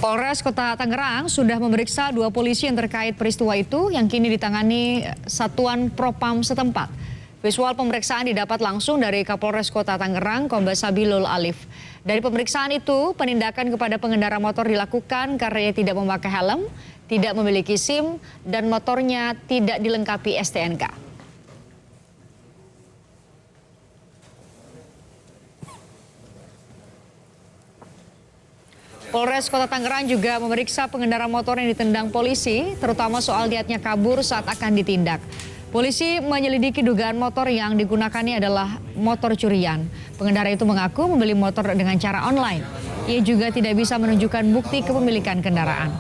Polres Kota Tangerang sudah memeriksa 2 polisi yang terkait peristiwa itu yang kini ditangani Satuan Propam setempat. Visual pemeriksaan didapat langsung dari Kapolres Kota Tangerang, Kombes Sabilul Alif. Dari pemeriksaan itu, penindakan kepada pengendara motor dilakukan karena ia tidak memakai helm, tidak memiliki SIM, dan motornya tidak dilengkapi STNK. Polres Kota Tangerang juga memeriksa pengendara motor yang ditendang polisi, terutama soal niatnya kabur saat akan ditindak. Polisi menyelidiki dugaan motor yang digunakannya adalah motor curian. Pengendara itu mengaku membeli motor dengan cara online. Ia juga tidak bisa menunjukkan bukti kepemilikan kendaraan.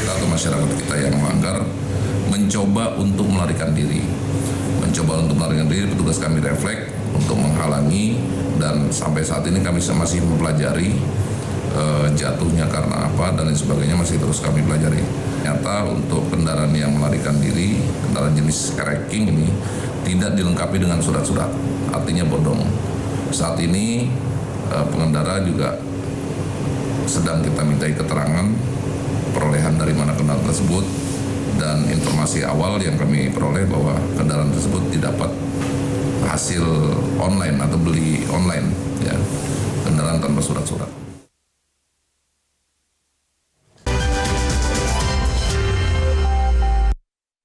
Atau masyarakat kita yang melanggar mencoba untuk melarikan diri. Petugas kami refleks untuk menghalangi, dan sampai saat ini kami masih mempelajari jatuhnya karena apa dan lain sebagainya, masih terus kami pelajari. Ternyata untuk kendaraan yang melarikan diri, kendaraan jenis wrecking ini tidak dilengkapi dengan surat-surat, artinya bodong. Saat ini pengendara juga sedang kita mintai keterangan perolehan dari mana kendaraan tersebut, dan informasi awal yang kami peroleh bahwa kendaraan tersebut didapat hasil online atau beli online, ya, kendaraan tanpa surat-surat.